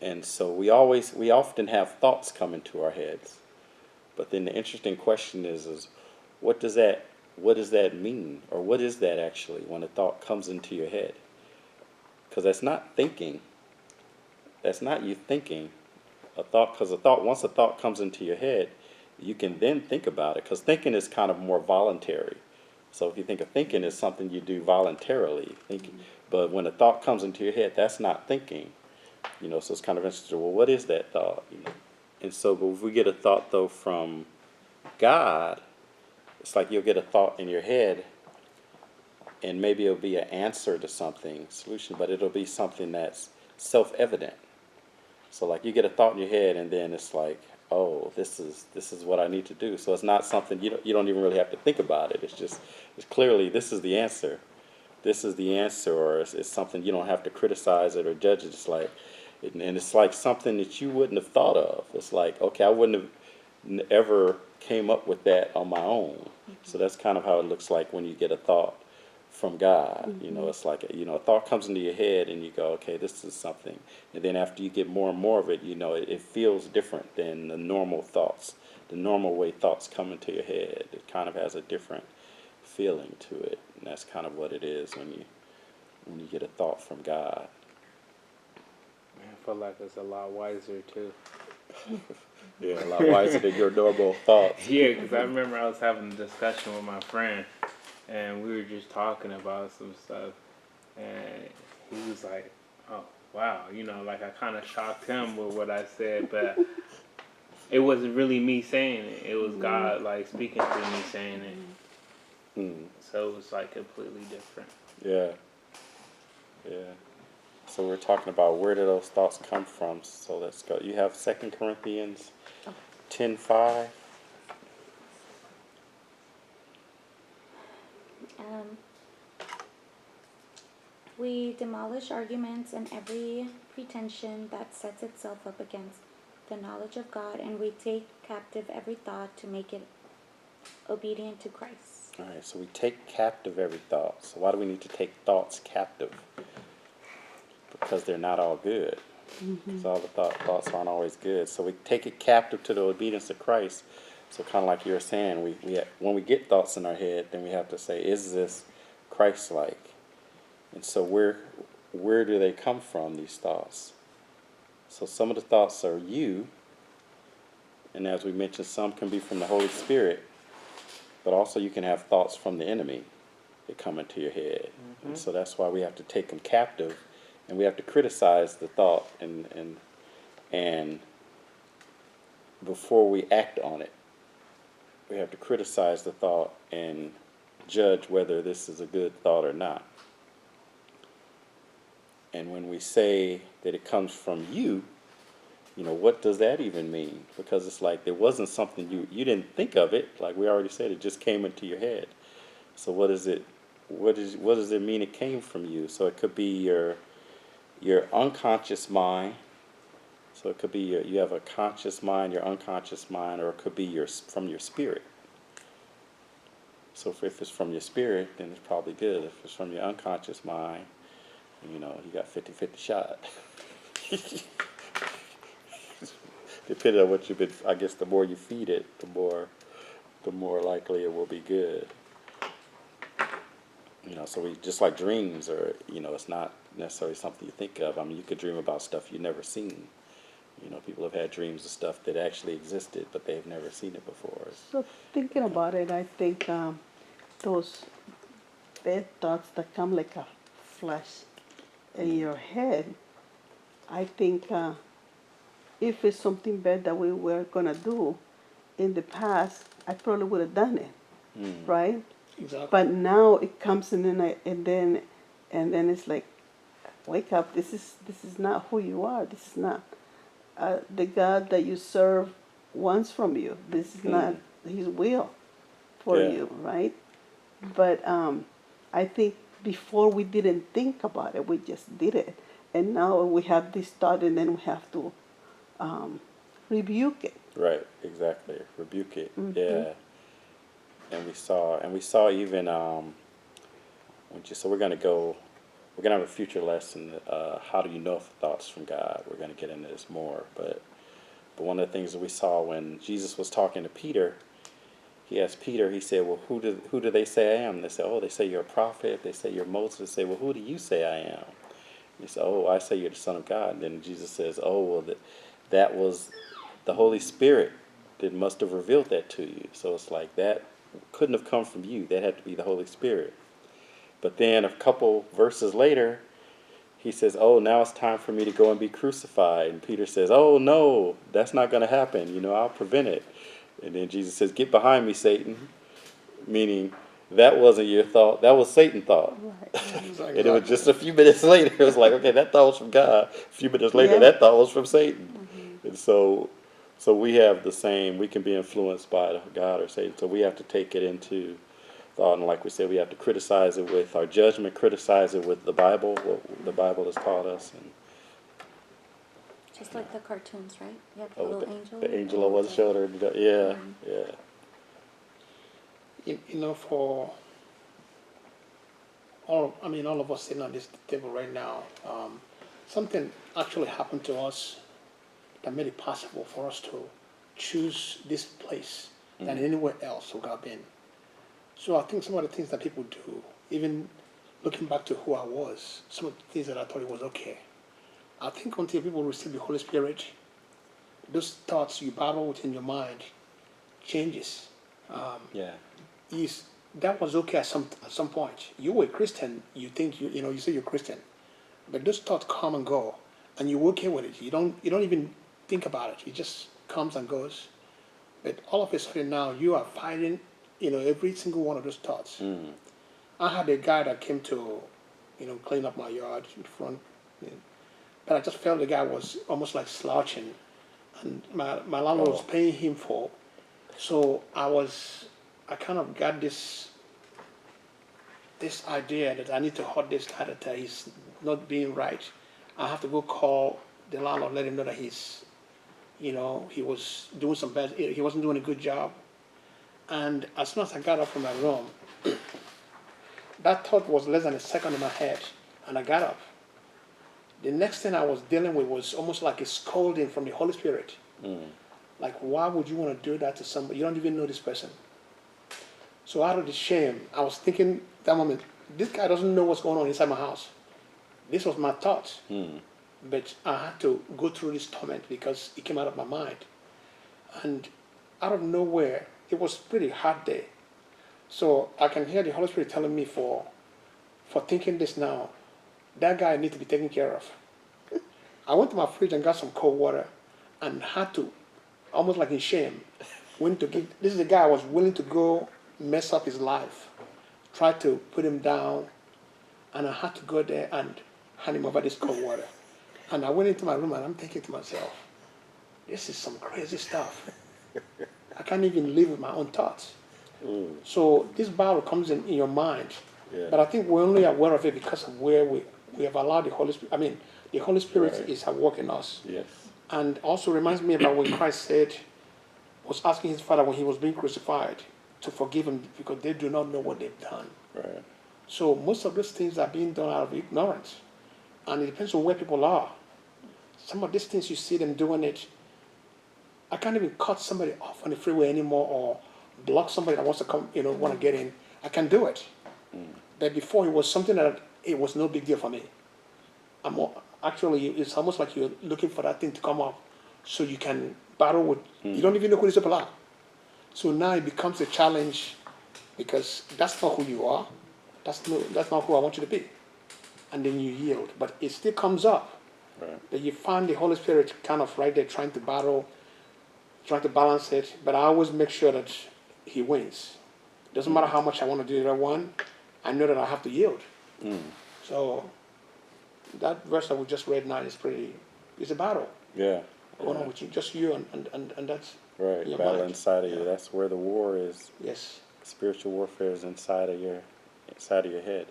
And so we often have thoughts come into our heads. But then the interesting question is what does that what does that mean, or what is that actually when a thought comes into your head? Because that's not thinking. That's not you thinking a thought. Because a thought, once a thought comes into your head, you can then think about it. Because thinking is kind of more voluntary. So if you think of thinking as something you do voluntarily, thinking, but when a thought comes into your head, that's not thinking. So it's kind of interesting. Well, what is that thought? And so, but if we get a thought though from God, it's like you'll get a thought in your head, and maybe it'll be an answer to something, solution, but it'll be something that's self-evident. So like you get a thought in your head, and then it's like, oh, this is what I need to do. So it's not something you don't even really have to think about it. It's clearly this is the answer. This is the answer, or it's something you don't have to criticize it or judge it. It's like, and it's like something that you wouldn't have thought of. It's like, okay, I wouldn't have ever came up with that on my own. So that's kind of how it looks like when you get a thought from God. It's like a thought comes into your head, and you go, okay, this is something. And then after you get more and more of it, it feels different than the normal thoughts. The normal way thoughts come into your head, it kind of has a different feeling to it. And that's kind of what it is when you get a thought from God. I feel like it's a lot wiser too. Yeah, a lot wiser than your normal thoughts. Yeah, because I remember I was having a discussion with my friend, and we were just talking about some stuff, and he was like, "Oh, wow," like I kind of shocked him with what I said, but it wasn't really me saying it. It was God like speaking to me saying it. Mm. So it was like completely different. Yeah, yeah. So we're talking about where do those thoughts come from. So let's go. You have 2 Corinthians 10:5. Um, we demolish arguments and every pretension that sets itself up against the knowledge of God, and we take captive every thought to make it obedient to Christ. All right, so we take captive every thought. So why do we need to take thoughts captive? Because they're not all good. Because all the thoughts aren't always good. So we take it captive to the obedience of Christ. So kind of like you were saying, when we get thoughts in our head, then we have to say, is this Christ-like? And so where do they come from, these thoughts? So some of the thoughts are you, and as we mentioned, some can be from the Holy Spirit, but also you can have thoughts from the enemy that come into your head. And so that's why we have to take them captive, and we have to criticize the thought and before we act on it, we have to criticize the thought and judge whether this is a good thought or not. And when we say that it comes from you, what does that even mean? Because it's like there wasn't something you didn't think of it. Like we already said, it just came into your head. So what does it mean it came from you? So it could be your unconscious mind. So it could be you have a conscious mind, your unconscious mind, or it could be from your spirit. So if it's from your spirit, then it's probably good. If it's from your unconscious mind, you got 50-50 shot. Depending on what you've been, I guess the more you feed it, the more likely it will be good. So we just like dreams, or it's not necessarily something you think of. I mean, you could dream about stuff you've never seen. People have had dreams of stuff that actually existed, but they've never seen it before. So thinking about it, I think those bad thoughts that come like a flash in your head, I think if it's something bad that we were gonna do in the past, I probably would have done it, right? Exactly. But now it comes in and then it's like, wake up! This is not who you are. This is not the God that you serve wants from you. This is not His will for you, right? But I think before we didn't think about it, we just did it, and now we have this thought, and then we have to rebuke it. Right, exactly. Rebuke it. Yeah. And we saw even so we're we're gonna have a future lesson. How do you know if the thoughts from God? We're gonna get into this more, but one of the things that we saw when Jesus was talking to Peter, he asked Peter. He said, "Well, who do they say I am?" They said, "Oh, they say you're a prophet. They say you're Moses." They say, "Well, who do you say I am?" He said, "Oh, I say you're the Son of God." And then Jesus says, "Oh, well, that was the Holy Spirit that must have revealed that to you." So it's like that couldn't have come from you. That had to be the Holy Spirit. But then a couple verses later, he says, "Oh, now it's time for me to go and be crucified." And Peter says, "Oh, no, that's not going to happen. I'll prevent it." And then Jesus says, "Get behind me, Satan." Meaning, that wasn't your thought. That was Satan's thought. Right. And it was just a few minutes later, it was like, okay, that thought was from God. A few minutes later, Yeah. that thought was from Satan. And so we have the same, we can be influenced by God or Satan. So we have to take it into thought. And like we said, we have to criticize it with our judgment, criticize it with the Bible, what the Bible has taught us. And Just like the cartoons, right? You have the oh, little angel. the angel on one shoulder. Yeah, yeah. For all of us sitting on this table right now, something actually happened to us that made it possible for us to choose this place than anywhere else we have been. So I think some of the things that people do, even looking back to who I was, some of the things that I thought it was okay. I think until people receive the Holy Spirit, those thoughts you battle within your mind changes. Yeah. Is that was okay at some point. You were a Christian. You think you say you're Christian, but those thoughts come and go, and you're okay with it. You don't even think about it. It just comes and goes. But all of a sudden now you are fighting, every single one of those thoughts. I had a guy that came to, clean up my yard in front, but I just felt the guy was almost like slouching, and my landlord was paying him for. So I kind of got this idea that I need to hurt this guy, that he's not being right. I have to go call the landlord, let him know that he was doing some bad, he wasn't doing a good job. And as soon as I got up from my room, that thought was less than a second in my head, and I got up. The next thing I was dealing with was almost like a scolding from the Holy Spirit. Like, why would you want to do that to somebody? You don't even know this person. So out of the shame, I was thinking that moment, this guy doesn't know what's going on inside my house. This was my thought. But I had to go through this torment because it came out of my mind. And out of nowhere, it was a pretty hard day. So I can hear the Holy Spirit telling me for thinking this now, that guy needs to be taken care of. I went to my fridge and got some cold water and had to, almost like in shame, this is the guy I was willing to go mess up his life, try to put him down, and I had to go there and hand him over this cold water. And I went into my room and I'm thinking to myself, this is some crazy stuff. I can't even live with my own thoughts. So this battle comes in your mind. Yeah. But I think we're only aware of it because of where we have allowed the Holy Spirit. The Holy Spirit Right. is at work in us. Yes. And also reminds me about when Christ was asking his Father when he was being crucified to forgive him because they do not know what they've done. Right. So most of those things are being done out of ignorance. And it depends on where people are. Some of these things you see them doing it. I can't even cut somebody off on the freeway anymore or block somebody that wants to come, want to get in. I can do it. But before it was something that it was no big deal for me. Actually, it's almost like you're looking for that thing to come up so you can battle with, you don't even know who these people are. So now it becomes a challenge because that's not who you are. That's not who I want you to be. And then you yield. But it still comes up. Right. That you find the Holy Spirit kind of right there trying to balance it. But I always make sure that he wins. Doesn't matter how much I want to do the other one, I know that I have to yield. So that verse that we just read now it's a battle. Yeah. Going on with you, just you and that's Right. your Battle mind. inside of you. Yeah. That's where the war is. Yes. Spiritual warfare is inside of your head.